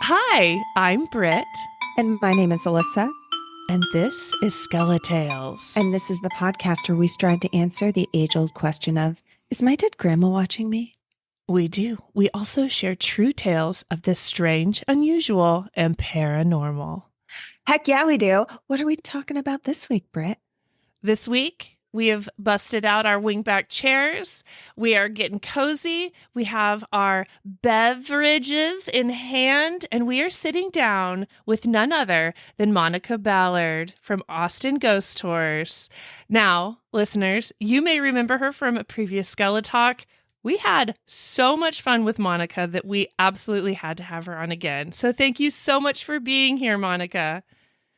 Hi, I'm Britt, And my name is Alissa, and this is SkeleTales. and this is the podcast where we strive to answer the age old question of, is my dead grandma watching me? We do. We also share true tales of the strange, unusual, and paranormal. Heck yeah, we do. What are we talking about this week, Britt? This week, we have busted out our wingback chairs. We are getting cozy. We have our beverages in hand, and we are sitting down with none other than Monica Ballard from Austin Ghost Tours. Now, listeners, you may remember her from a previous SkeleTalk. We had so much fun with Monica that we absolutely had to have her on again. So thank you so much for being here, Monica.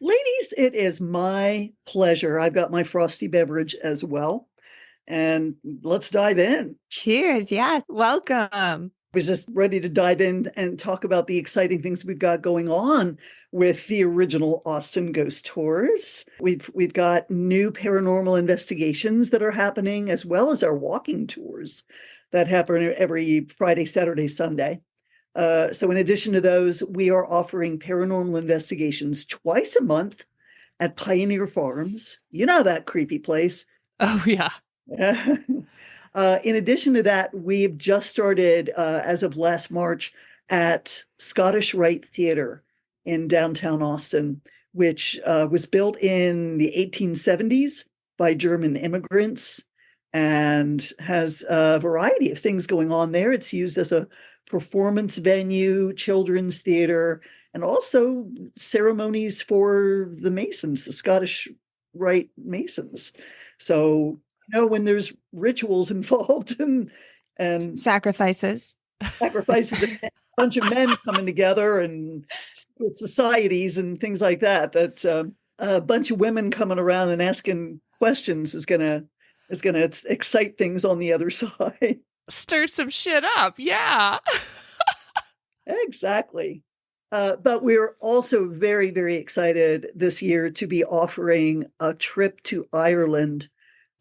Ladies, it is my pleasure. I've got my frosty beverage as well. And let's dive in. Cheers. Yeah. Welcome. I was just ready to dive in and talk about the exciting things we've got going on with the original Austin Ghost Tours. We've got new paranormal investigations that are happening, as well as our walking tours that happen every Friday, Saturday, Sunday. So in addition to those, we are offering paranormal investigations twice a month at Pioneer Farms. You know that creepy place. Oh, yeah. In addition to that, we've just started, as of last March, at Scottish Rite Theater in downtown Austin, which was built in the 1870s by German immigrants and has a variety of things going on there. It's used as a performance venue, children's theater, and also ceremonies for the Masons, the Scottish Rite Masons. So, when there's rituals involved and Sacrifices. sacrifices, a bunch of men coming together and societies and things like that, a bunch of women coming around and asking questions is gonna excite things on the other side. Stir some shit up. Yeah. Exactly. But we're also very, very excited this year to be offering a trip to Ireland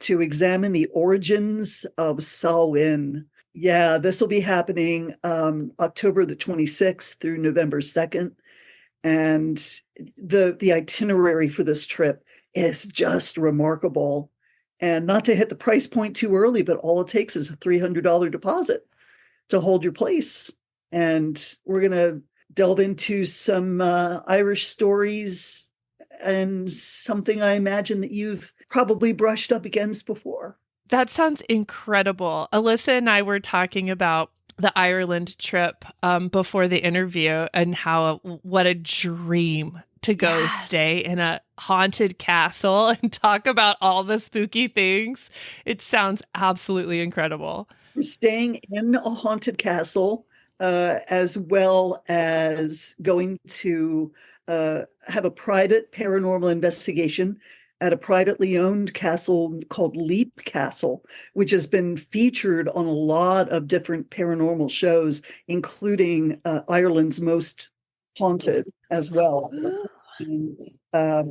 to examine the origins of Samhain. Yeah, this will be happening October the 26th through November 2nd. And the itinerary for this trip is just remarkable. And not to hit the price point too early, but all it takes is a $300 deposit to hold your place. And we're going to delve into some Irish stories and something I imagine that you've probably brushed up against before. That sounds incredible. Alissa and I were talking about the Ireland trip before the interview and what a dream to go stay in a haunted castle and talk about all the spooky things. It sounds absolutely incredible. We're staying in a haunted castle, as well as going to have a private paranormal investigation at a privately owned castle called Leap Castle, which has been featured on a lot of different paranormal shows, including Ireland's Most Haunted as well. And,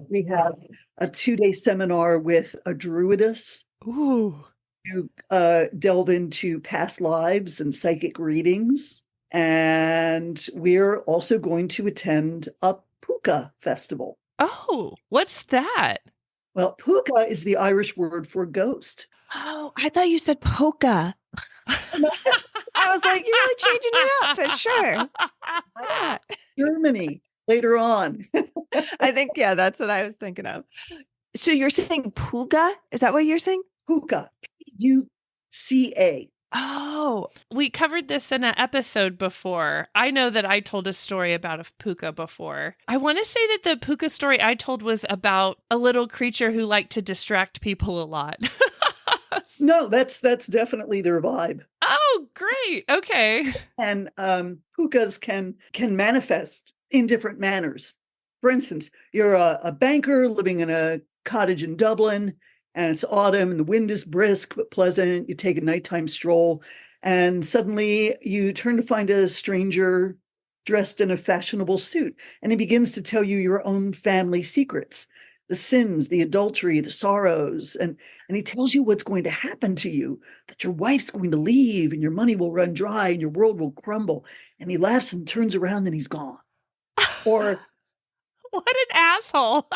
we have a 2-day seminar with a druidess Ooh. to delve into past lives and psychic readings. And we're also going to attend a Pucca festival. Oh, what's that? Well, Pucca is the Irish word for ghost. Oh, I thought you said polka. I was like, you're really changing it up, but sure. Why not? Germany later on. I think, yeah, that's what I was thinking of. So you're saying pulga? Is that what you're saying? Pucca, Puca. Oh, We covered this in an episode before. I know that I told a story about a puka before. I want to say that the puka story I told was about a little creature who liked to distract people a lot. No, that's definitely their vibe. Oh, great. Okay. And pukas can manifest in different manners. For instance, you're a banker living in a cottage in Dublin, and it's autumn and the wind is brisk but pleasant. You take a nighttime stroll, and suddenly you turn to find a stranger dressed in a fashionable suit, and he begins to tell you your own family secrets, the sins, the adultery, the sorrows, and he tells you what's going to happen to you, that your wife's going to leave and your money will run dry and your world will crumble. And he laughs and turns around and he's gone. Or What an asshole.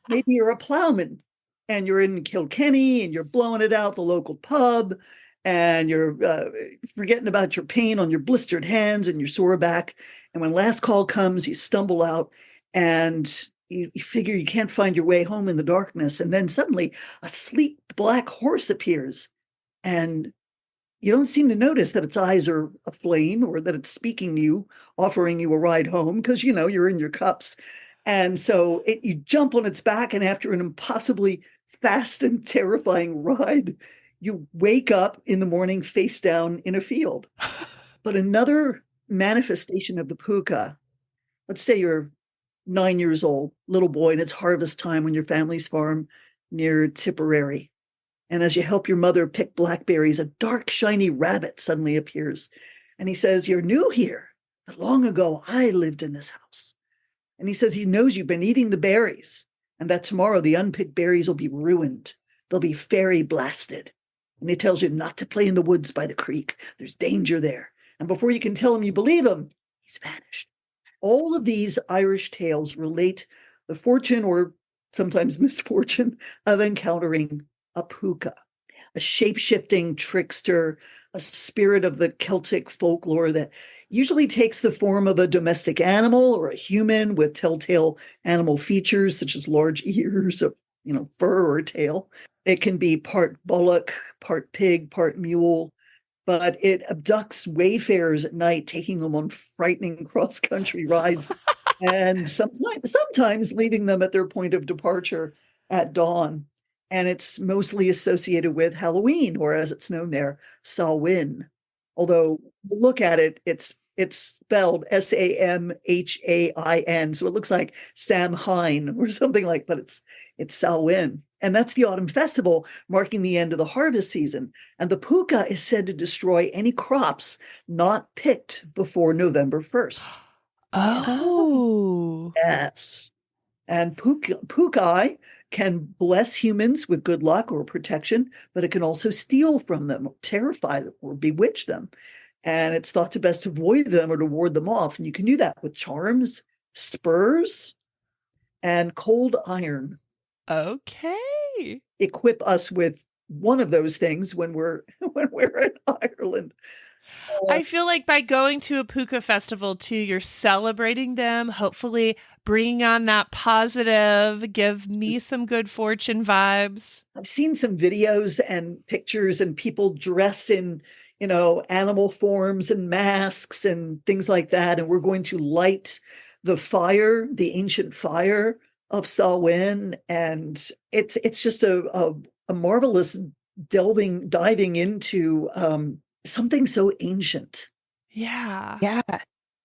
maybe you're a plowman and you're in Kilkenny and you're blowing it out the local pub and you're forgetting about your pain on your blistered hands and your sore back. And when last call comes, you stumble out and you figure you can't find your way home in the darkness. And then suddenly a sleek black horse appears and you don't seem to notice that its eyes are aflame or that it's speaking to you, offering you a ride home because, you're in your cups. And so you jump on its back, and after an impossibly fast and terrifying ride, you wake up in the morning face down in a field. But another manifestation of the pucca, let's say you're 9 years old, little boy, and it's harvest time on your family's farm near Tipperary. And as you help your mother pick blackberries, a dark, shiny rabbit suddenly appears. And he says, "You're new here, but long ago I lived in this house." And he says he knows you've been eating the berries and that tomorrow the unpicked berries will be ruined. They'll be fairy blasted. And he tells you not to play in the woods by the creek. There's danger there. And before you can tell him you believe him, he's vanished. All of these Irish tales relate the fortune or sometimes misfortune of encountering a pucca, a shape-shifting trickster, a spirit of the Celtic folklore that usually takes the form of a domestic animal or a human with telltale animal features such as large ears of, fur or tail. It can be part bullock, part pig, part mule, but it abducts wayfarers at night, taking them on frightening cross-country rides and sometimes leaving them at their point of departure at dawn. And it's mostly associated with Halloween, or as it's known there, Samhain. Although look at it, it's spelled Samhain, so it looks like Samhain or something like, but it's Samhain. And that's the autumn festival marking the end of the harvest season. And the pucca is said to destroy any crops not picked before November 1st. Oh. Yes. And pucca can bless humans with good luck or protection, but it can also steal from them, terrify them, or bewitch them. And it's thought to best avoid them or to ward them off. And you can do that with charms, spurs, and cold iron. Okay. Equip us with one of those things when we're in Ireland. I feel like by going to a pucca festival too, you're celebrating them, hopefully bringing on that positive, give me some good fortune vibes. I've seen some videos and pictures and people dress in, animal forms and masks and things like that. And we're going to light the fire, the ancient fire of Samhain. And it's just a marvelous diving into something so ancient. Yeah. Yeah.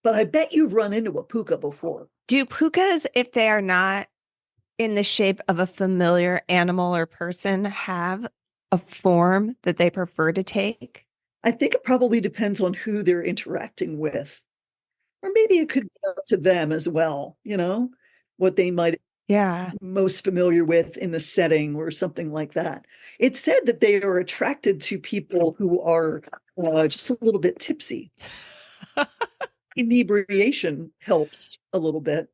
But I bet you've run into a pucca before. Do puccas, if they are not in the shape of a familiar animal or person, have a form that they prefer to take? I think it probably depends on who they're interacting with. Or maybe it could be up to them as well, what they might Yeah. most familiar with in the setting or something like that. It's said that they are attracted to people who are just a little bit tipsy. Inebriation helps a little bit.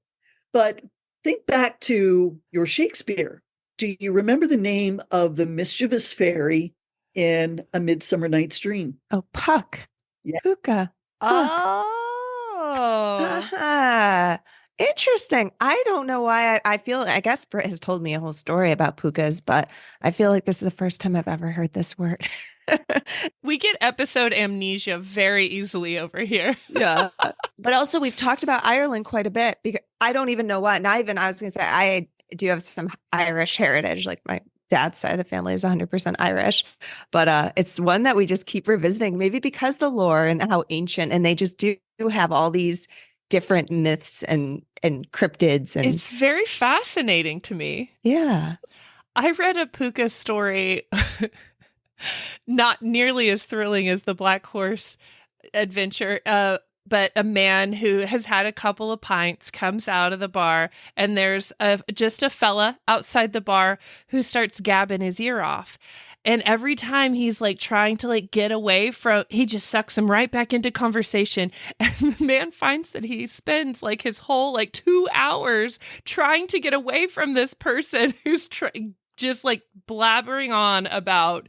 But think back to your Shakespeare. Do you remember the name of the mischievous fairy in A Midsummer Night's Dream? Oh, Puck. Yeah. Pucca. Oh. Uh-huh. Interesting. I don't know why I feel, I guess Britt has told me a whole story about puccas, but I feel like this is the first time I've ever heard this word. We get episode amnesia very easily over here. Yeah. But also we've talked about Ireland quite a bit because I don't even know what, I was going to say, I do have some Irish heritage. Like my dad's side of the family is 100% Irish, but it's one that we just keep revisiting, maybe because the lore and how ancient, and they just do have all these different myths and cryptids. And It's very fascinating to me. yeah. I read a pucca story, not nearly as thrilling as the Black Horse adventure, but a man who has had a couple of pints comes out of the bar, and there's just a fella outside the bar who starts gabbing his ear off. And every time he's like trying to like get away from, he just sucks him right back into conversation. And the man finds that he spends like his whole like 2 hours trying to get away from this person who's just like blabbering on about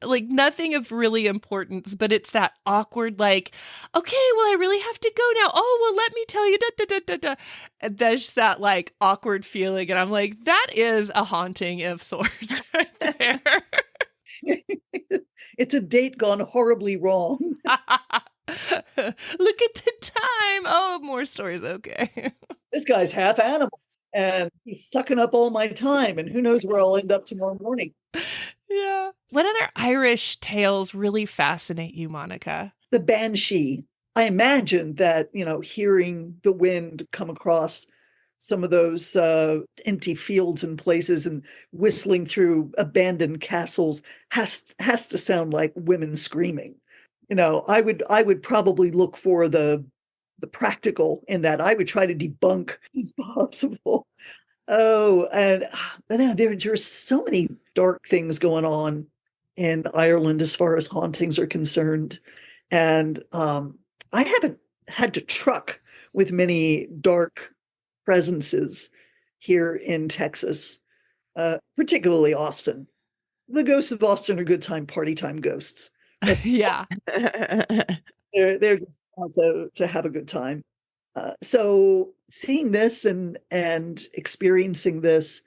like nothing of really importance, but it's that awkward, like, okay, well, I really have to go now. Oh, well, let me tell you, da, da, da, da, da. And there's that like awkward feeling. And I'm like, that is a haunting of sorts right there. It's a date gone horribly wrong. Look at the time. Oh, more stories. Okay. This guy's half animal and he's sucking up all my time, and who knows where I'll end up tomorrow morning. Yeah. What other Irish tales really fascinate you, Monica? The banshee. I imagine that, hearing the wind come across some of those empty fields and places and whistling through abandoned castles has to sound like women screaming. I would probably look for the practical in that. I would try to debunk as possible. Oh, and there's so many dark things going on in Ireland as far as hauntings are concerned. And I haven't had to truck with many dark presences here in Texas, particularly Austin. The ghosts of Austin are good time, party time ghosts. Yeah. They're just out to have a good time. So seeing this and experiencing this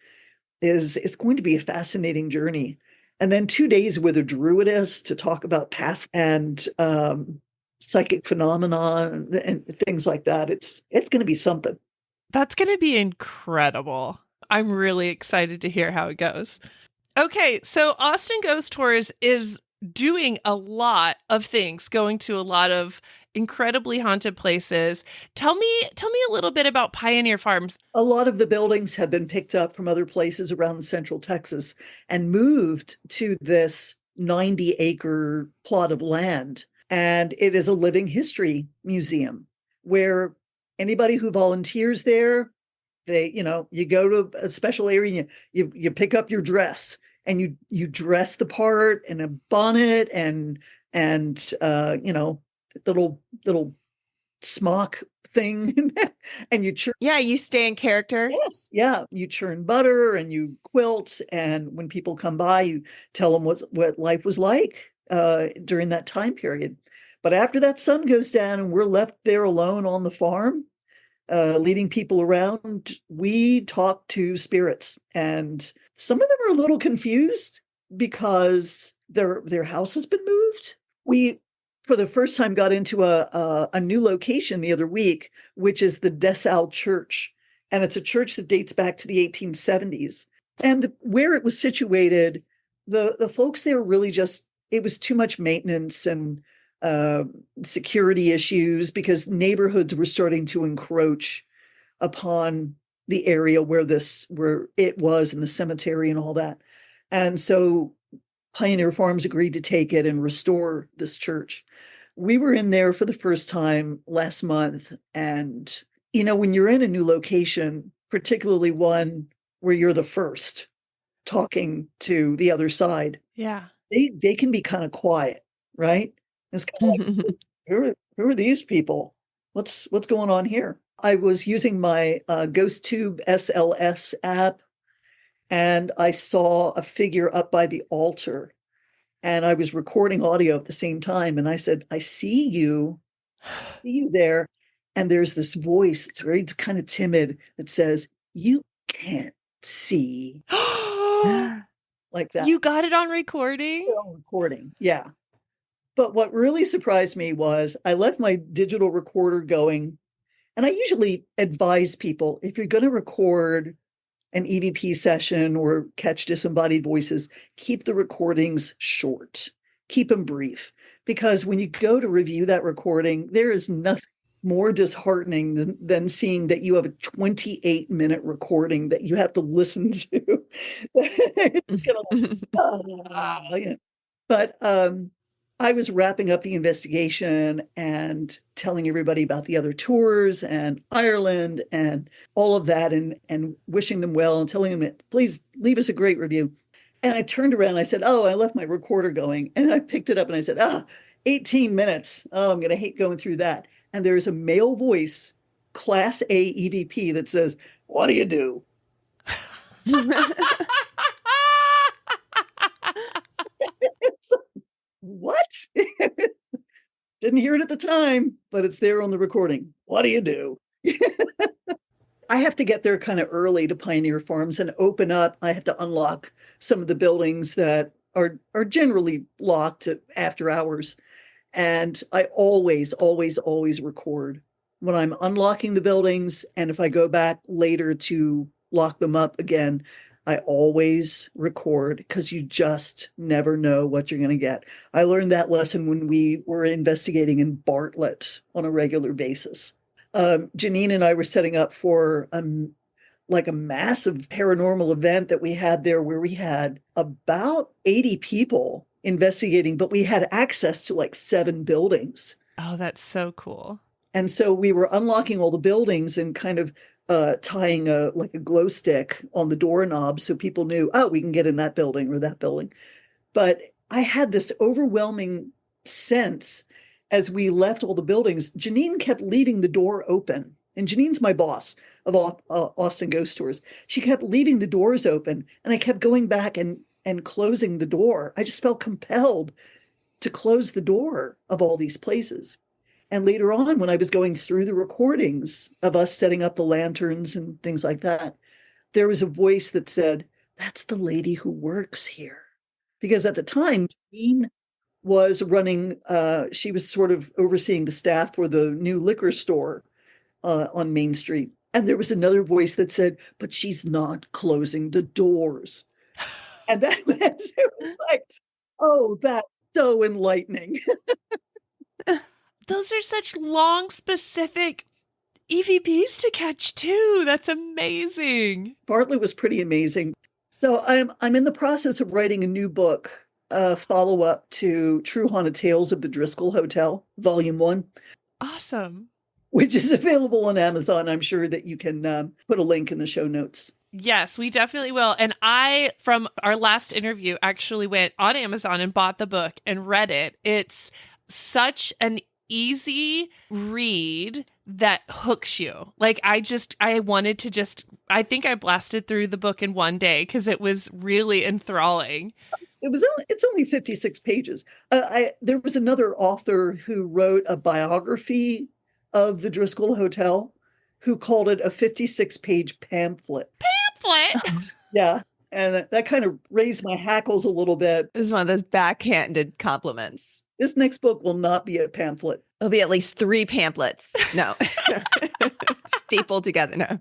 is going to be a fascinating journey. And then 2 days with a druidess to talk about past and psychic phenomena and things like that. It's going to be something. That's going to be incredible. I'm really excited to hear how it goes. Okay, so Austin Ghost Tours is doing a lot of things, going to a lot of incredibly haunted places. Tell me a little bit about Pioneer Farms. A lot of the buildings have been picked up from other places around central Texas and moved to this 90-acre plot of land. And it is a living history museum where anybody who volunteers there, you go to a special area, you pick up your dress and you dress the part in a bonnet and little smock thing and you churn. Yeah, you stay in character. Yes, yeah, you churn butter and you quilt, and when people come by, you tell them what life was like during that time period. But after that sun goes down and we're left there alone on the farm, leading people around, we talk to spirits, and some of them are a little confused because their house has been moved. We, for the first time, got into a new location the other week, which is the DeSalle Church. And it's a church that dates back to the 1870s. And where it was situated, the folks there really it was too much maintenance and security issues because neighborhoods were starting to encroach upon the area where it was, and the cemetery and all that. And so Pioneer Farms agreed to take it and restore this church. We were in there for the first time last month. And, when you're in a new location, particularly one where you're the first talking to the other side, yeah, they can be kind of quiet, right? It's kind of like, who are these people? What's going on here? I was using my GhostTube SLS app, and I saw a figure up by the altar, and I was recording audio at the same time. And I said, I see you there. And there's this voice that's very kind of timid that says, you can't see. Like that. You got it on recording? On recording, yeah. But what really surprised me was I left my digital recorder going. And I usually advise people, if you're going to record an EVP session or catch disembodied voices, keep the recordings short, keep them brief. Because when you go to review that recording, there is nothing more disheartening than seeing that you have a 28-minute recording that you have to listen to. It's gonna, yeah. But I was wrapping up the investigation and telling everybody about the other tours and Ireland and all of that, and wishing them well and telling them, please leave us a great review. And I turned around and I said, oh, I left my recorder going. And I picked it up and I said, 18 minutes. Oh, I'm going to hate going through that. And there's a male voice, Class A EVP, that says, what do you do? What? Didn't hear it at the time, but it's there on the recording. What do you do? I have to get there kind of early to Pioneer Farms and open up. I have to unlock some of the buildings that are generally locked after hours. And I always record when I'm unlocking the buildings. And if I go back later to lock them up again, I always record, because you just never know what you're going to get. I learned that lesson when we were investigating in Bartlett on a regular basis. Janine and I were setting up for like a massive paranormal event that we had there, where we had about 80 people investigating, but we had access to like 7 buildings. Oh, that's so cool. And so we were unlocking all the buildings and kind of tying a glow stick on the doorknob so people knew, oh, we can get in that building or that building. But I had this overwhelming sense as we left all the buildings. Janine kept leaving the door open. And Janine's my boss of Austin Ghost Tours. She kept leaving the doors open, and I kept going back and closing the door. I just felt compelled to close the door of all these places. And later on, when I was going through the recordings of us setting up the lanterns and things like that, there was a voice that said, that's the lady who works here. Because at the time, Janine was running, she was sort of overseeing the staff for the new liquor store on Main Street. And there was another voice that said, but she's not closing the doors. And that it was like, oh, that's so enlightening. Those are such long, specific EVPs to catch too. That's amazing. Bartlett was pretty amazing. So I'm in the process of writing a new book, follow-up to True Haunted Tales of the Driskill Hotel, Volume 1. Awesome. Which is available on Amazon. I'm sure that you can put a link in the show notes. Yes, we definitely will. And I, from our last interview, actually went on Amazon and bought the book and read it. It's such an easy read that hooks you. Like I think I blasted through the book in one day because it was really enthralling. It's only 56 pages. There was another author who wrote a biography of the Driskill Hotel who called it a 56-page pamphlet. Yeah. And that kind of raised my hackles a little bit. This is one of those backhanded compliments. This next book will not be a pamphlet. It'll be at least 3 pamphlets. No. Stapled together. No.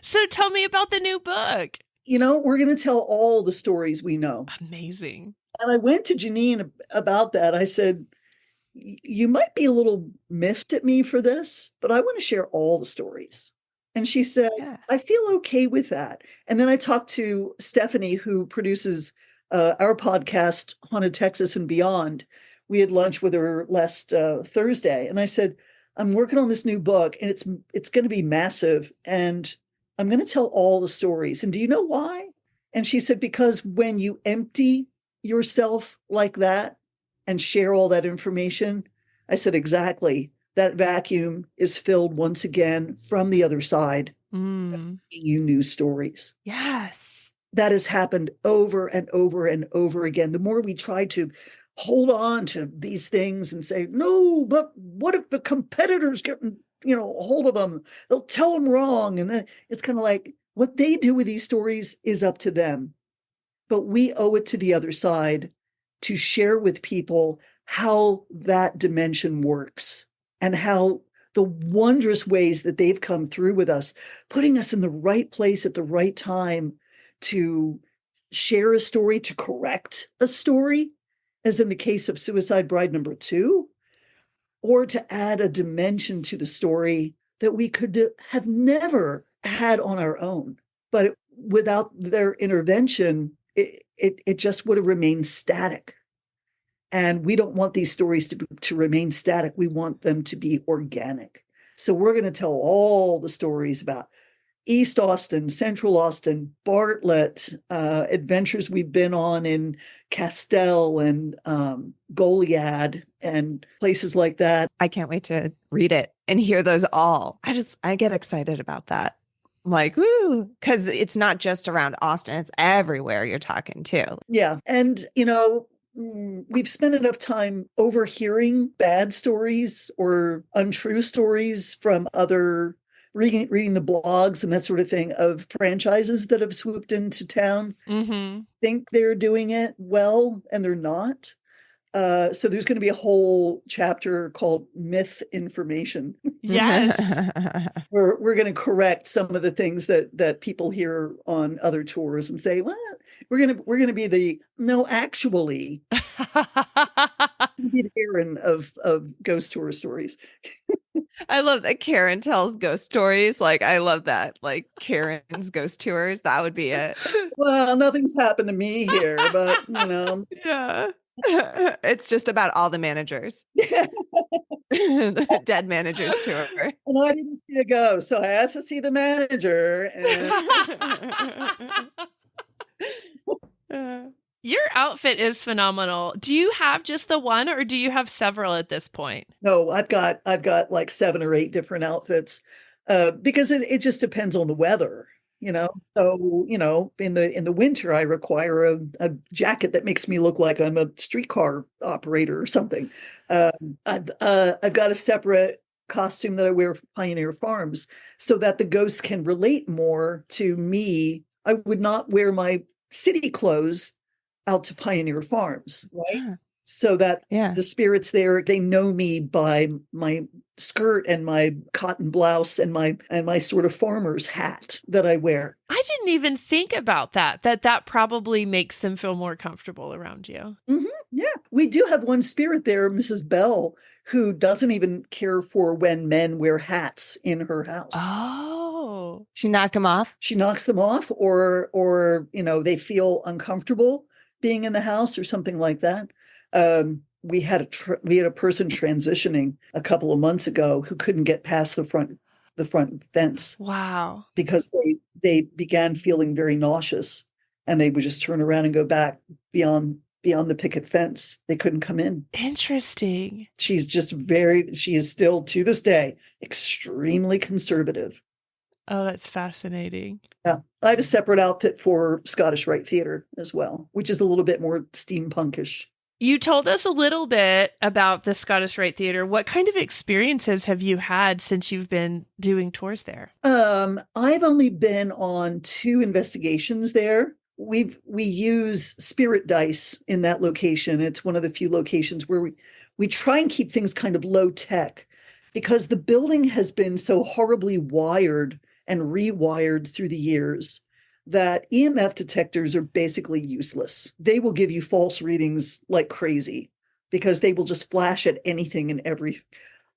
So tell me about the new book. We're going to tell all the stories we know. Amazing. And I went to Janine about that. I said, you might be a little miffed at me for this, but I want to share all the stories. And she said, yeah. I feel okay with that. And then I talked to Stephanie, who produces our podcast, Haunted Texas and Beyond. We had lunch with her last Thursday. And I said, I'm working on this new book, and it's going to be massive. And I'm going to tell all the stories. And do you know why? And she said, because when you empty yourself like that and share all that information, I said, exactly. That vacuum is filled once again from the other side. You new stories. Yes. That has happened over and over and over again. The more we try to hold on to these things and say, no, but what if the competitors get, a hold of them? They'll tell them wrong. And then it's kind of like what they do with these stories is up to them. But we owe it to the other side to share with people how that dimension works and how the wondrous ways that they've come through with us, putting us in the right place at the right time to share a story, to correct a story, as in the case of Suicide Bride number 2, or to add a dimension to the story that we could have never had on our own. But without their intervention, it just would have remained static. And we don't want these stories to remain static. We want them to be organic. So we're going to tell all the stories about East Austin, Central Austin, Bartlett, adventures we've been on in Castell and Goliad and places like that. I can't wait to read it and hear those all. I get excited about that. Like, woo, because it's not just around Austin, it's everywhere you're talking to. Yeah. And, we've spent enough time overhearing bad stories or untrue stories from other reading the blogs and that sort of thing of franchises that have swooped into town, think they're doing it well, and they're not. So there's going to be a whole chapter called Myth Information. Yes. We're going to correct some of the things that people hear on other tours and say, well, we're going to be the no, actually, be the Karen of ghost tour stories. I love that Karen tells ghost stories. Like, I love that. Like Karen's ghost tours. That would be it. Well, nothing's happened to me here, but Yeah. It's just about all the managers. The dead managers tour. And I didn't see a ghost, so I asked to see the manager. And Your outfit is phenomenal. Do you have just the one, or do you have several at this point? no, I've got like 7 or 8 different outfits, because it just depends on the weather. So in the winter I require a jacket that makes me look like I'm a streetcar operator or something. I've got a separate costume that I wear for Pioneer Farms so that the ghosts can relate more to me. I would not wear my city clothes out to Pioneer Farms, right? Yeah. So that Yeah. the spirits there, they know me by my skirt and my cotton blouse and my sort of farmer's hat that I wear. I didn't even think about that probably makes them feel more comfortable around you. Yeah, we do have one spirit there, Mrs. Bell, who doesn't even care for when men wear hats in her house. Oh. She knocked him off. She knocks them off, or they feel uncomfortable being in the house or something like that. We had a person transitioning a couple of months ago who couldn't get past the front fence. Wow. Because they began feeling very nauseous, and they would just turn around and go back beyond the picket fence. They couldn't come in. Interesting. She is still to this day extremely conservative. Oh, that's fascinating. Yeah. I have a separate outfit for Scottish Rite Theatre as well, which is a little bit more steampunkish. You told us a little bit about the Scottish Rite Theatre. What kind of experiences have you had since you've been doing tours there? I've only been on 2 investigations there. We use spirit dice in that location. It's one of the few locations where we try and keep things kind of low tech, because the building has been so horribly wired and rewired through the years that EMF detectors are basically useless. They will give you false readings like crazy because they will just flash at anything and everything.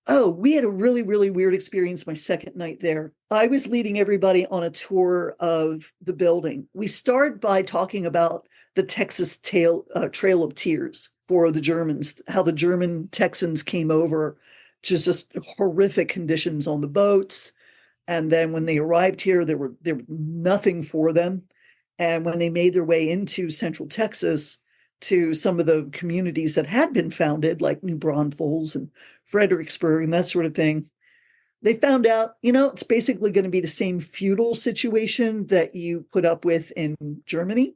Oh, we had a really, really weird experience my second night there. I was leading everybody on a tour of the building. We start by talking about the Texas Trail of Tears for the Germans, how the German Texans came over to just horrific conditions on the boats. And then when they arrived here, there were nothing for them. And when they made their way into Central Texas to some of the communities that had been founded, like New Braunfels and Fredericksburg and that sort of thing, they found out, it's basically going to be the same feudal situation that you put up with in Germany,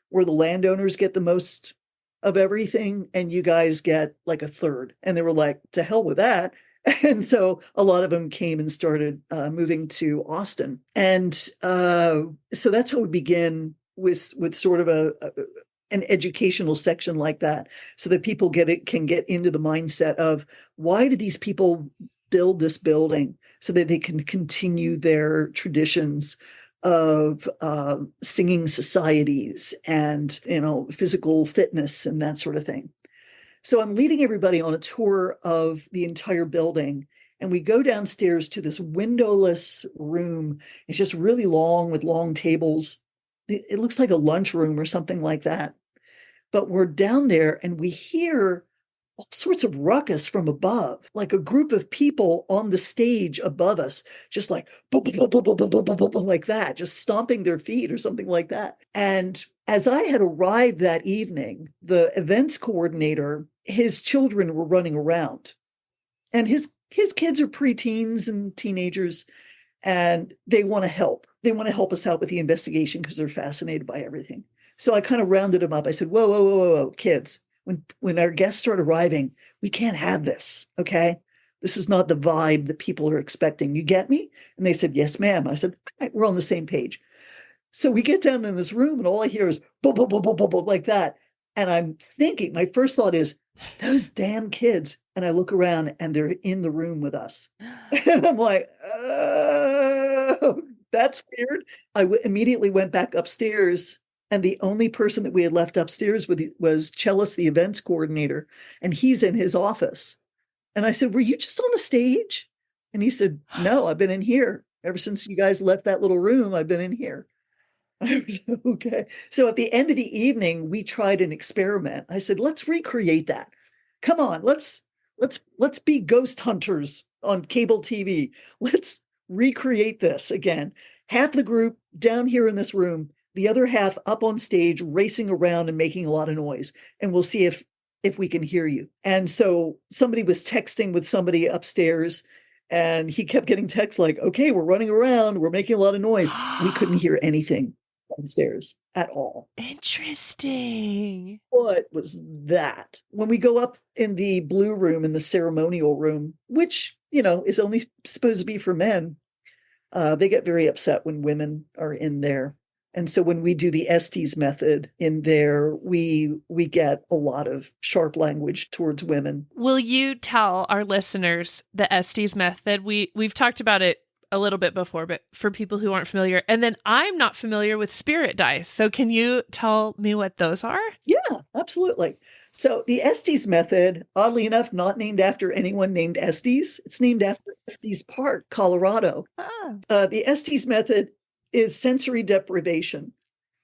where the landowners get the most of everything and you guys get like a third. And they were like, to hell with that. And so a lot of them came and started moving to Austin. And so that's how we begin with sort of an educational section like that, so that people can get into the mindset of, why do these people build this building? So that they can continue their traditions of singing societies and, physical fitness and that sort of thing. So I'm leading everybody on a tour of the entire building, and we go downstairs to this windowless room. It's just really long with long tables. It looks like a lunchroom or something like that. but we're down there and we hear all sorts of ruckus from above, like a group of people on the stage above us, just like like that, just stomping their feet or something like that. And as I had arrived that evening, the events coordinator, his children were running around, and his kids are preteens and teenagers, and they want to help. They want to help us out with the investigation because they're fascinated by everything. So I kind of rounded them up. I said, whoa, whoa, whoa, whoa, whoa, kids. When our guests start arriving, we can't have this, okay? This is not the vibe that people are expecting. You get me? And they said, yes, ma'am. I said, right, we're on the same page. So we get down in this room and all I hear is blah, blah, blah, blah, blah, blah, like that. And I'm thinking, my first thought is, those damn kids. And I look around and they're in the room with us. And I'm like, oh, that's weird. Immediately went back upstairs. And the only person that we had left upstairs with was Chellis, the events coordinator, and he's in his office. And I said, were you just on the stage? And he said, no, I've been in here. Ever since you guys left that little room, I've been in here. I was okay. So at the end of the evening, we tried an experiment. I said, let's recreate that. Come on, let's be ghost hunters on cable TV. Let's recreate this again. Half the group down here in this room, the other half up on stage, racing around and making a lot of noise. And we'll see if we can hear you. And so somebody was texting with somebody upstairs, and he kept getting texts like, okay, we're running around, we're making a lot of noise. We couldn't hear anything downstairs at all. Interesting. What was that? When we go up in the blue room, in the ceremonial room, which, is only supposed to be for men, they get very upset when women are in there. And so when we do the Estes method in there, we get a lot of sharp language towards women. Will you tell our listeners the Estes method? We've talked about it a little bit before, but for people who aren't familiar, and then I'm not familiar with spirit dice. So can you tell me what those are? Yeah, absolutely. So the Estes method, oddly enough, not named after anyone named Estes. It's named after Estes Park, Colorado. The Estes method is sensory deprivation.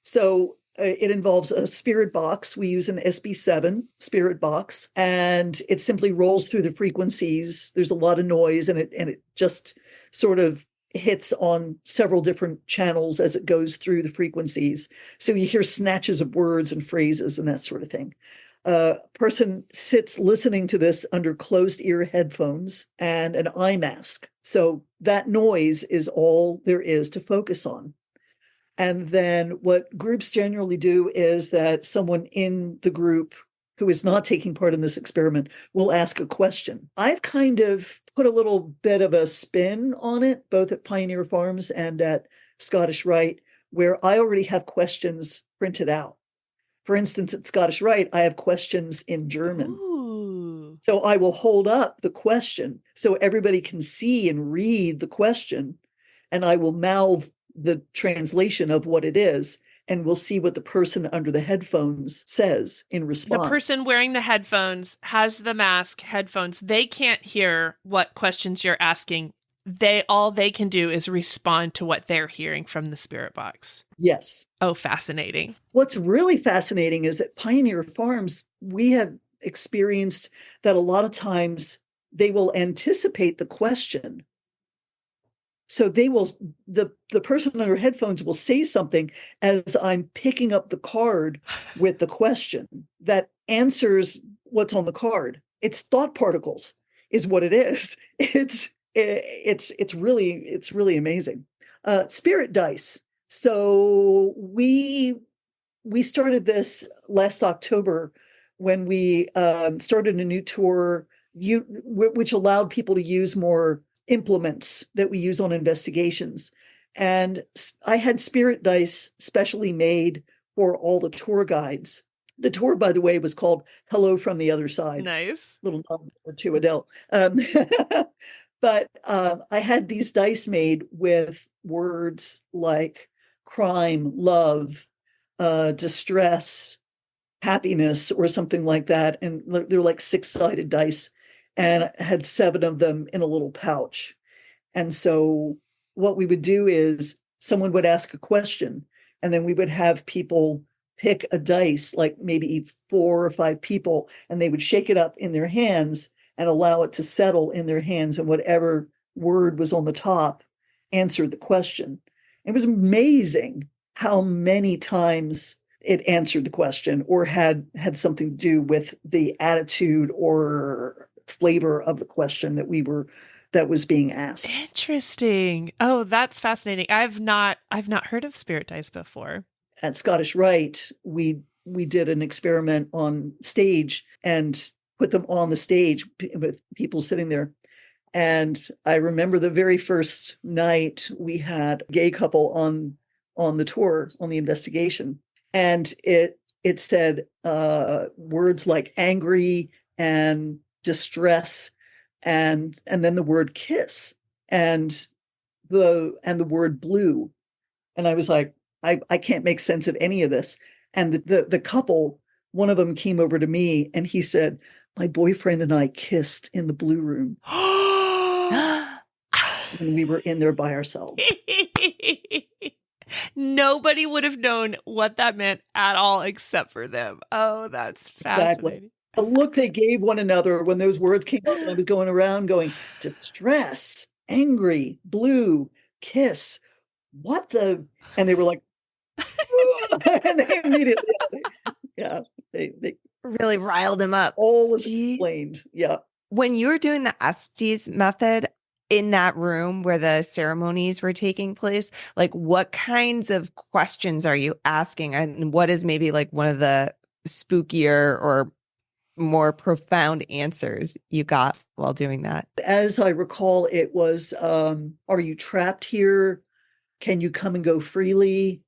So it involves a spirit box. We use an SB7 spirit box, and it simply rolls through the frequencies. There's a lot of noise, and it just sort of hits on several different channels as it goes through the frequencies. So you hear snatches of words and phrases and that sort of thing. A person sits listening to this under closed ear headphones and an eye mask. So that noise is all there is to focus on. And then what groups generally do is that someone in the group who is not taking part in this experiment will ask a question. I've kind of put a little bit of a spin on it, both at Pioneer Farms and at Scottish Rite, where I already have questions printed out. For instance, at Scottish Rite, I have questions in German. Ooh. So I will hold up the question so everybody can see and read the question, and I will mouth the translation of what it is, and we'll see what the person under the headphones says in response. The person wearing the headphones has the mask, headphones. They can't hear what questions you're asking. All they can do is respond to what they're hearing from the spirit box. Yes. Oh, fascinating. What's really fascinating is at Pioneer Farms, we have experienced that a lot of times they will anticipate the question. So the person under headphones will say something as I'm picking up the card with the question that answers what's on the card. It's thought particles is what it is. It's really amazing. Spirit dice. So we started this last October when we started a new tour, which allowed people to use more implements that we use on investigations. And I had spirit dice specially made for all the tour guides. The tour, by the way, was called Hello from the Other Side. Nice. Little nod to Adele. But I had these dice made with words like crime, love, distress, happiness, or something like that. And they're like 6-sided dice. And I had 7 of them in a little pouch. And so what we would do is someone would ask a question, and then we would have people pick a dice, like maybe 4 or 5 people, and they would shake it up in their hands and allow it to settle in their hands, and whatever word was on the top answered the question. It was amazing how many times it answered the question or had something to do with the attitude or flavor of the question that was being asked. Interesting. Oh, that's fascinating. I've not heard of spirit dice before. At Scottish Rite, we did an experiment on stage and put them on the stage with people sitting there. And I remember the very first night we had a gay couple on the tour, on the investigation, and it said words like angry and distress, and then the word kiss and the word blue. And I was like, I can't make sense of any of this. And the couple, one of them came over to me and he said, my boyfriend and I kissed in the blue room when we were in there by ourselves. Nobody would have known what that meant at all except for them. Oh, that's fascinating. Exactly. The look they gave one another when those words came up, and I was going around going, distress, angry, blue, kiss, what the? And they were like, and they immediately, they Really riled him up. all was explained. Yeah. When you were doing the Estes method in that room where the ceremonies were taking place, like what kinds of questions are you asking? And what is maybe like one of the spookier or more profound answers you got while doing that? As I recall, it was, are you trapped here? Can you come and go freely?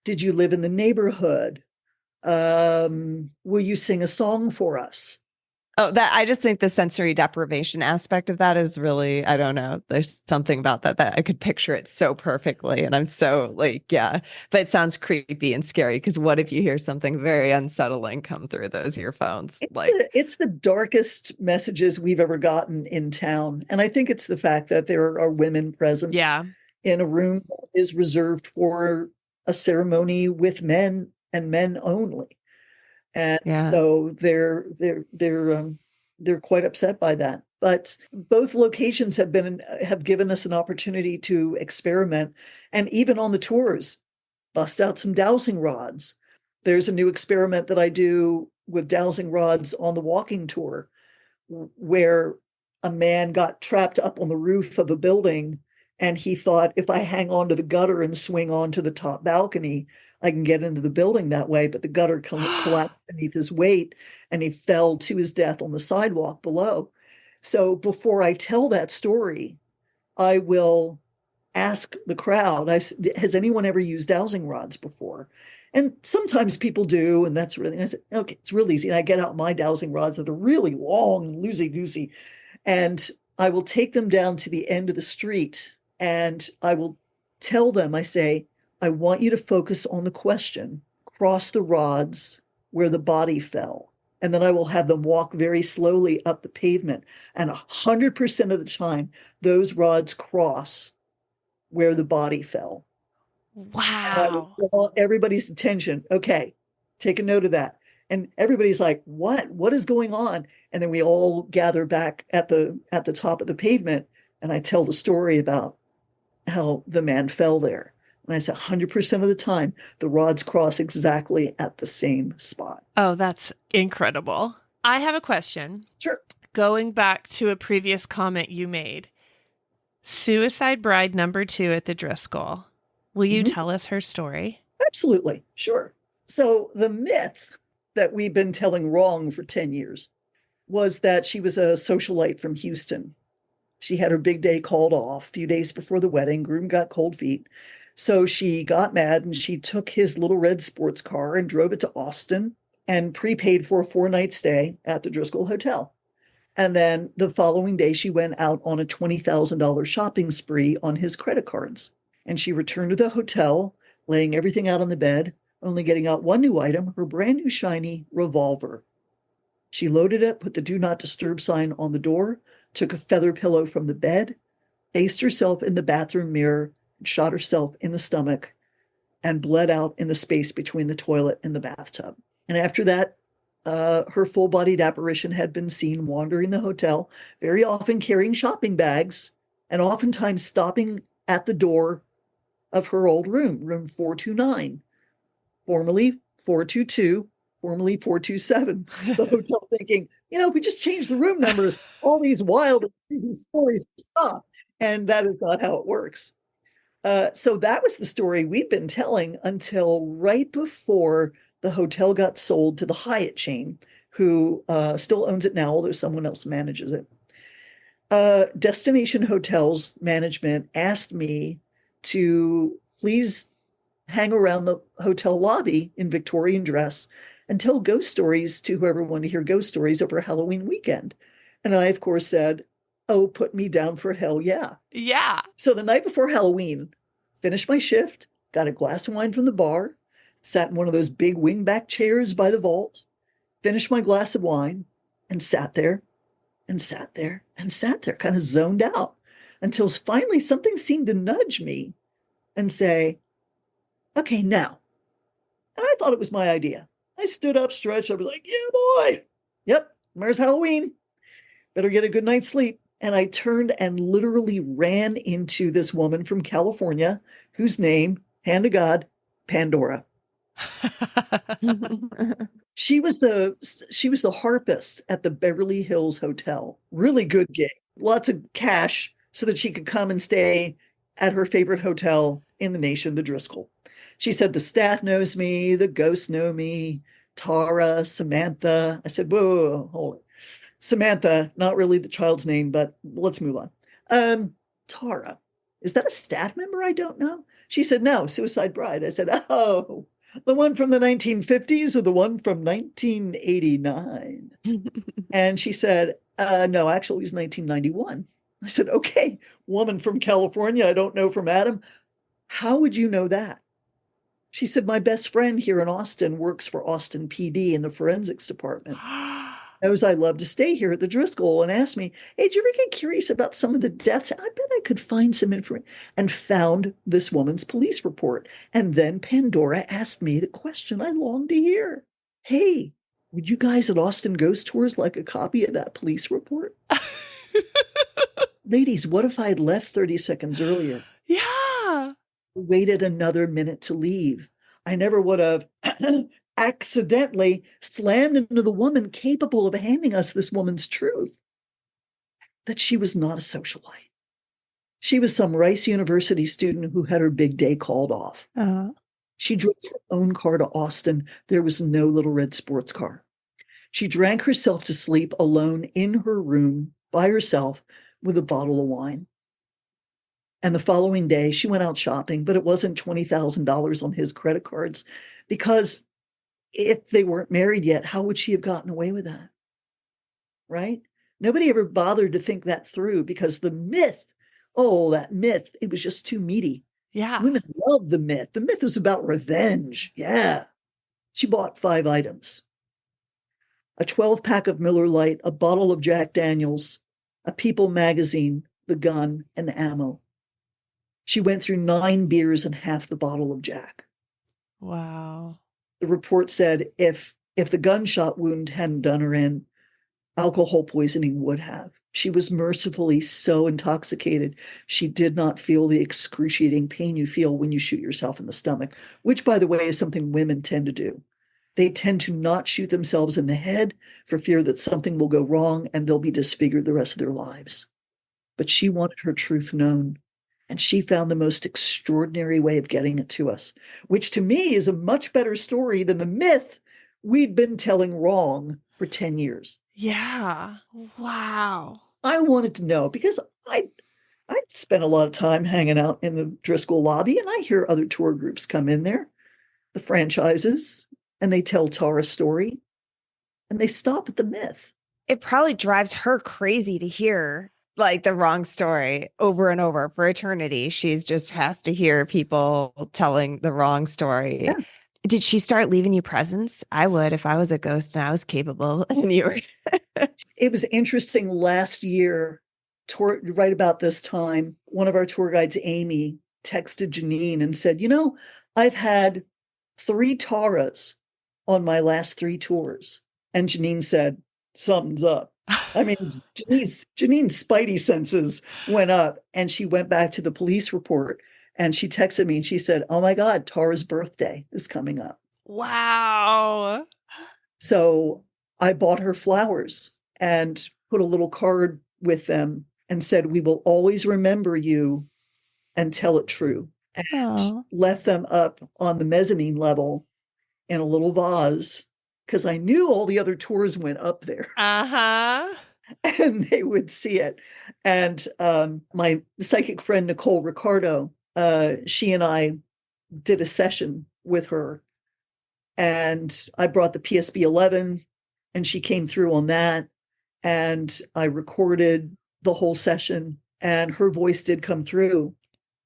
Did you live in the neighborhood? Will you sing a song for us? Oh, that I just think the sensory deprivation aspect of that is really, I don't know. There's something about that I could picture it so perfectly. And I'm so like, yeah, but it sounds creepy and scary because what if you hear something very unsettling come through those earphones? It's the darkest messages we've ever gotten in town. And I think it's the fact that there are women present in a room that is reserved for a ceremony with men and men only. And so they're quite upset by that. But both locations have given us an opportunity to experiment, and even on the tours, bust out some dowsing rods. There's a new experiment that I do with dowsing rods on the walking tour, where a man got trapped up on the roof of a building, and he thought, if I hang on to the gutter and swing onto the top balcony, I can get into the building that way. But the gutter collapsed beneath his weight and he fell to his death on the sidewalk below. So before I tell that story, I will ask the crowd, has anyone ever used dowsing rods before? And sometimes people do, and that's really, I said, okay, it's real easy. And I get out my dowsing rods that are really long and loosey-goosey, and I will take them down to the end of the street, and I will tell them, I say, I want you to focus on the question, cross the rods where the body fell. And then I will have them walk very slowly up the pavement. And 100% of the time, those rods cross where the body fell. Wow. Everybody's attention. Okay, take a note of that. And everybody's like, what is going on? And then we all gather back at the top of the pavement. And I tell the story about how the man fell there. And I said 100% of the time, the rods cross exactly at the same spot. Oh, that's incredible. I have a question. Sure. Going back to a previous comment you made, Suicide Bride number 2 at the Driskill. Will you tell us her story? Absolutely. Sure. So the myth that we've been telling wrong for 10 years was that she was a socialite from Houston. She had her big day called off a few days before the wedding. Groom got cold feet. So she got mad and she took his little red sports car and drove it to Austin and prepaid for a 4-night stay at the Driskill Hotel. And then the following day, she went out on a $20,000 shopping spree on his credit cards. And she returned to the hotel, laying everything out on the bed, only getting out one new item, her brand new shiny revolver. She loaded it, put the do not disturb sign on the door, took a feather pillow from the bed, faced herself in the bathroom mirror, shot herself in the stomach and bled out in the space between the toilet and the bathtub. And after that, her full-bodied apparition had been seen wandering the hotel, very often carrying shopping bags, and oftentimes stopping at the door of her old room, room 429, formerly 422, formerly 427. The hotel thinking, if we just change the room numbers, all these wild and crazy stories stop. And that is not how it works. So that was the story we'd been telling until right before the hotel got sold to the Hyatt chain, who still owns it now, although someone else manages it. Destination Hotels management asked me to please hang around the hotel lobby in Victorian dress and tell ghost stories to whoever wanted to hear ghost stories over Halloween weekend. And I, of course, said, oh, put me down for hell yeah. Yeah. So the night before Halloween, finished my shift, got a glass of wine from the bar, sat in one of those big wingback chairs by the vault, finished my glass of wine, and sat there and sat there and sat there, kind of zoned out, until finally something seemed to nudge me and say, okay, now. And I thought it was my idea. I stood up, stretched. I was like, yeah, boy. Yep, there's Halloween. Better get a good night's sleep. And I turned and literally ran into this woman from California, whose name, hand to God, Pandora. She was the harpist at the Beverly Hills Hotel. Really good gig. Lots of cash so that she could come and stay at her favorite hotel in the nation, the Driskill. She said, the staff knows me, the ghosts know me, Tara, Samantha. I said, whoa, hold it. Samantha, not really the child's name, but let's move on. Tara, is that a staff member I don't know? She said, no, Suicide Bride. I said, oh, the one from the 1950s or the one from 1989? And she said, no, actually it was 1991. I said, okay, woman from California, I don't know from Adam. How would you know that? She said, my best friend here in Austin works for Austin PD in the forensics department. Knows I love to stay here at the Driskill and asked me, hey, did you ever get curious about some of the deaths? I bet I could find some information, and found this woman's police report. And then Pandora asked me the question I longed to hear. Hey, would you guys at Austin Ghost Tours like a copy of that police report? Ladies, what if I had left 30 seconds earlier? Yeah. Waited another minute to leave. I never would have accidentally slammed into the woman capable of handing us this woman's truth, that she was not a socialite. She was some Rice University student who had her big day called off. She drove her own car to Austin. There was no little red sports car. She drank herself to sleep alone in her room by herself with a bottle of wine. And the following day, she went out shopping, but it wasn't $20,000 on his credit cards, because if they weren't married yet, how would she have gotten away with that? Right? Nobody ever bothered to think that through, because the myth, that myth, it was just too meaty. Yeah. Women loved the myth. The myth was about revenge. Yeah. She bought 5 items: a 12-pack of Miller Lite, a bottle of Jack Daniels, a People magazine, the gun, and ammo. She went through 9 beers and half the bottle of Jack. Wow. The report said if the gunshot wound hadn't done her in, alcohol poisoning would have. She was mercifully so intoxicated, she did not feel the excruciating pain you feel when you shoot yourself in the stomach, which, by the way, is something women tend to do. They tend to not shoot themselves in the head for fear that something will go wrong and they'll be disfigured the rest of their lives. But she wanted her truth known. And she found the most extraordinary way of getting it to us, which to me is a much better story than the myth we'd been telling wrong for 10 years. Yeah. Wow. I wanted to know, because I'd spent a lot of time hanging out in the Driskill lobby, and I hear other tour groups come in there, the franchises, and they tell Tara's story, and they stop at the myth. It probably drives her crazy to hear like the wrong story over and over for eternity. She's just has to hear people telling the wrong story. Yeah. Did she start leaving you presents? I would if I was a ghost and I was capable and you were. It was interesting last year, right about this time, one of our tour guides, Amy, texted Janine and said, I've had 3 Taras on my last 3 tours. And Janine said, something's up. I mean, Janine's spidey senses went up, and she went back to the police report, and she texted me and she said, oh my God, Tara's birthday is coming up. Wow. So I bought her flowers and put a little card with them and said, we will always remember you and tell it true. And Aw. left them up on the mezzanine level in a little vase because I knew all the other tours went up there Uh-huh. and they would see it. And my psychic friend, Nicole Ricardo, she and I did a session with her. And I brought the PSB 11 and she came through on that. And I recorded the whole session and her voice did come through.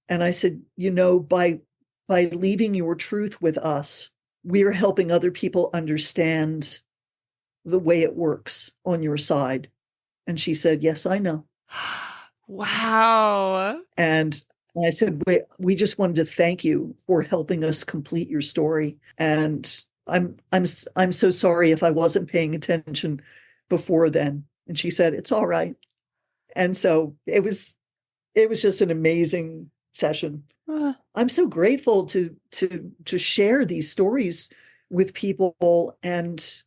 And I said, by leaving your truth with us, we're helping other people understand the way it works on your side. And she said, yes, I know. Wow. And I said, we just wanted to thank you for helping us complete your story. And I'm so sorry if I wasn't paying attention before then. And she said, it's all right. And so it was just an amazing session. I'm so grateful to share these stories with people and,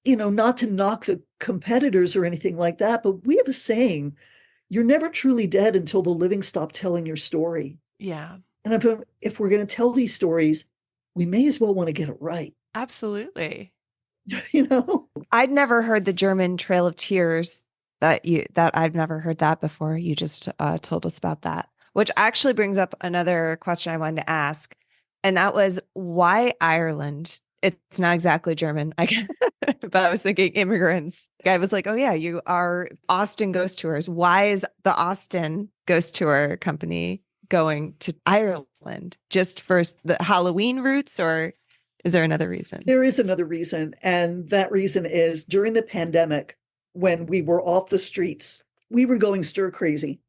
not to knock the competitors or anything like that, but we have a saying, you're never truly dead until the living stop telling your story. Yeah. And if we're going to tell these stories, we may as well want to get it right. Absolutely. I'd never heard the German Trail of Tears that I've never heard that before. You just told us about that, which actually brings up another question I wanted to ask. And that was, why Ireland? It's not exactly German, but I was thinking immigrants. I was like, oh yeah, you are Austin Ghost Tours. Why is the Austin Ghost Tour company going to Ireland? Just for the Halloween roots, or is there another reason? There is another reason. And that reason is during the pandemic, when we were off the streets, we were going stir crazy.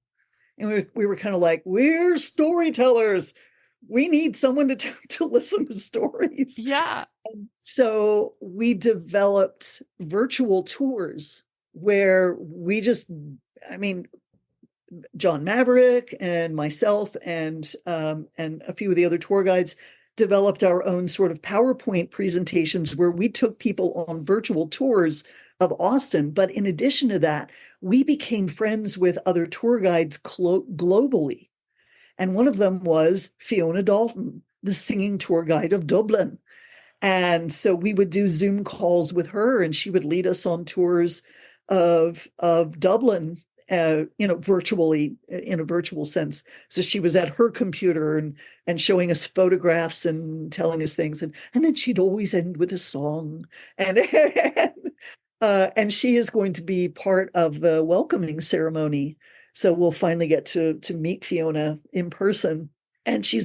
And we were kind of like, we're storytellers. We need someone to listen to stories. Yeah. So we developed virtual tours where John Maverick and myself and a few of the other tour guides developed our own sort of PowerPoint presentations where we took people on virtual tours of Austin. But in addition to that, we became friends with other tour guides globally. And one of them was Fiona Dalton, the singing tour guide of Dublin. And so we would do Zoom calls with her and she would lead us on tours of Dublin, virtually, in a virtual sense. So she was at her computer and showing us photographs and telling us things. And then she'd always end with a song. And she is going to be part of the welcoming ceremony. So we'll finally get to meet Fiona in person. And she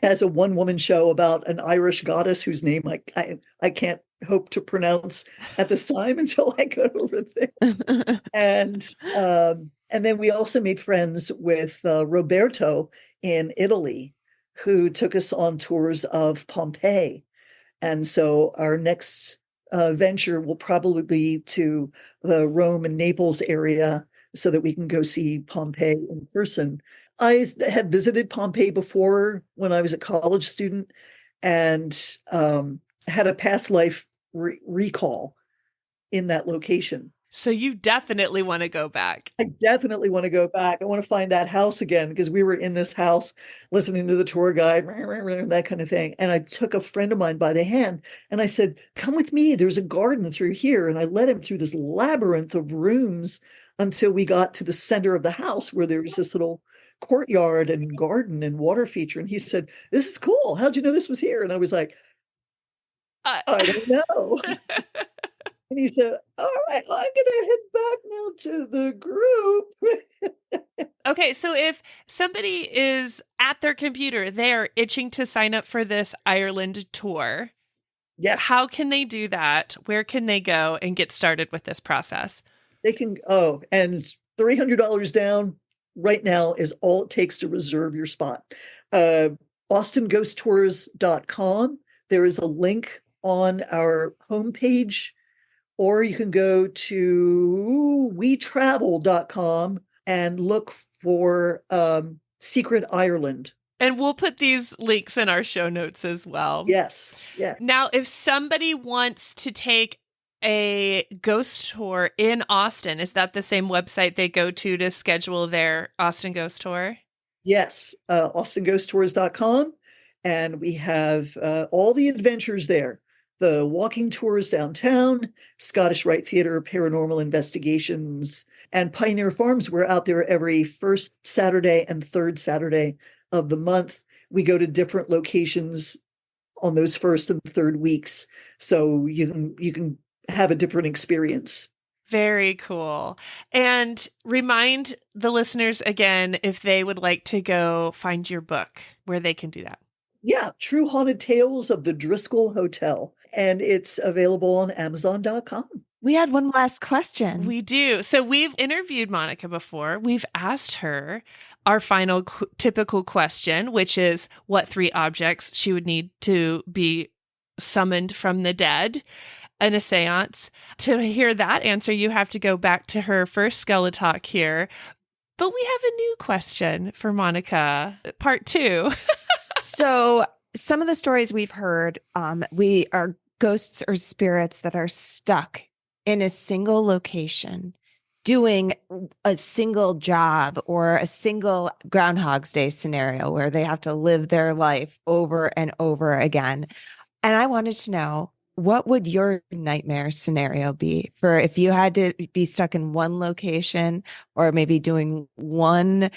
has a one-woman show about an Irish goddess whose name I can't hope to pronounce at this time until I go over there. And then we also made friends with Roberto in Italy, who took us on tours of Pompeii. And so our next venture will probably be to the Rome and Naples area so that we can go see Pompeii in person. I had visited Pompeii before when I was a college student and had a past life recall in that location. So you definitely want to go back. I definitely want to go back. I want to find that house again because we were in this house listening to the tour guide, that kind of thing. And I took a friend of mine by the hand and I said, come with me. There's a garden through here. And I led him through this labyrinth of rooms until we got to the center of the house where there was this little courtyard and garden and water feature. And he said, this is cool. How'd you know this was here? And I was like, I don't know. And he said, all right, well, I'm going to head back now to the group. Okay, so if somebody is at their computer, they're itching to sign up for this Ireland tour. Yes. How can they do that? Where can they go and get started with this process? They can, and $300 down right now is all it takes to reserve your spot. AustinGhostTours.com. There is a link on our homepage, or you can go to WeTravel.com and look for Secret Ireland. And we'll put these links in our show notes as well. Yes. Yeah. Now, if somebody wants to take a ghost tour in Austin, is that the same website they go to schedule their Austin ghost tour? Yes. AustinGhostTours.com. And we have all the adventures there. The walking tours downtown, Scottish Rite Theater, paranormal investigations, and Pioneer Farms. We're out there every first Saturday and third Saturday of the month. We go to different locations on those first and third weeks, so you can have a different experience. Very cool. And remind the listeners again, if they would like to go find your book, where they can do that. Yeah, True Haunted Tales of the Driskill Hotel. And it's available on Amazon.com. We had one last question. We do. So we've interviewed Monica before. We've asked her our final typical question, which is what 3 objects she would need to be summoned from the dead in a seance. To hear that answer, you have to go back to her first SkeleTalk here. But we have a new question for Monica, part 2. So some of the stories we've heard, we are ghosts or spirits that are stuck in a single location doing a single job or a single Groundhog's Day scenario where they have to live their life over and over again. And I wanted to know, what would your nightmare scenario be for if you had to be stuck in one location or maybe doing one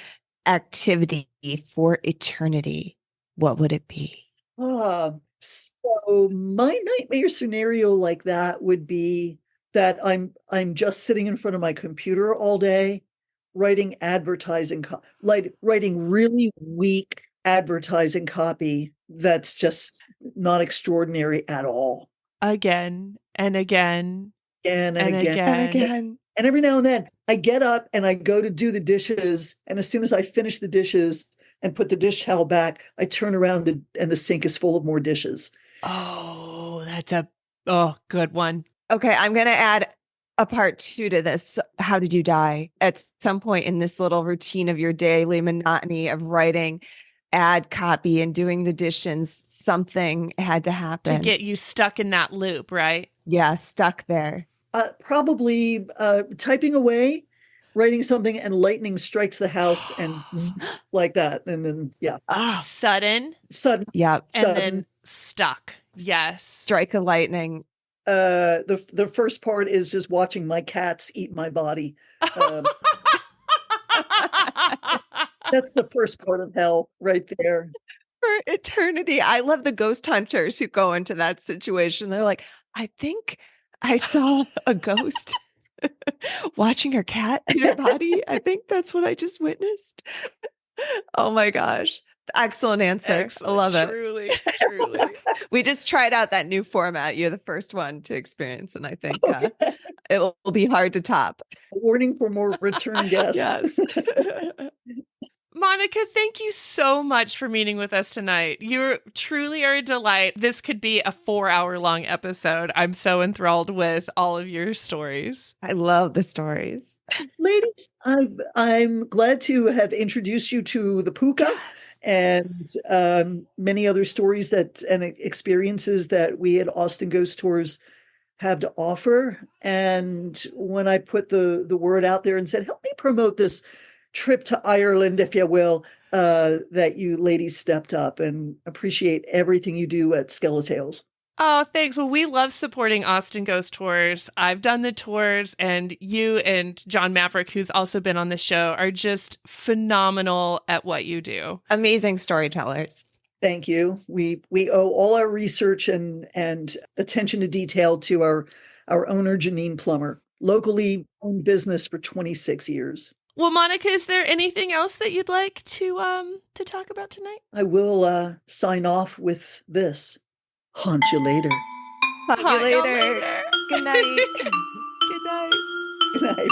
activity for eternity? What would it be? So my nightmare scenario like that would be that I'm just sitting in front of my computer all day, writing advertising, writing really weak advertising copy that's just not extraordinary at all. Again and again. And again. And again. And every now and then I get up and I go to do the dishes. And as soon as I finish the dishes and put the dish towel back, I turn around and the sink is full of more dishes. Oh, that's a good one. Okay, I'm going to add a part 2 to this. So how did you die? At some point in this little routine of your daily monotony of writing ad copy and doing the dishes, something had to happen. To get you stuck in that loop, right? Yeah, stuck there. Probably typing away, writing something, and lightning strikes the house and like that. And then, yeah. Sudden. Yeah. And then stuck. Yes. Strike a lightning. The first part is just watching my cats eat my body. That's the first part of hell right there. For eternity. I love the ghost hunters who go into that situation. They're like, I think I saw a ghost watching her cat eat her body. I think that's what I just witnessed. Oh my gosh. Excellent answer. Excellent. I love it. Truly. We just tried out that new format. You're the first one to experience, and I think it will be hard to top. A warning for more return guests. Yes. Monica, thank you so much for meeting with us tonight. You truly are a delight. This could be a 4-hour-long episode. I'm so enthralled with all of your stories. I love the stories. Ladies, I'm glad to have introduced you to the Pucca and many other stories and experiences that we at Austin Ghost Tours have to offer. And when I put the word out there and said, help me promote this trip to Ireland, if you will, that you ladies stepped up, and appreciate everything you do at SkeleTales. Oh, thanks. Well, we love supporting Austin Ghost Tours. I've done the tours, and you and John Maverick, who's also been on the show, are just phenomenal at what you do. Amazing storytellers. Thank you. We owe all our research and attention to detail to our owner, Janine Plummer, locally owned business for 26 years. Well, Monica, is there anything else that you'd like to talk about tonight? I will sign off with this. Haunt you later. Haunt you later. Good night. Good night. Good night.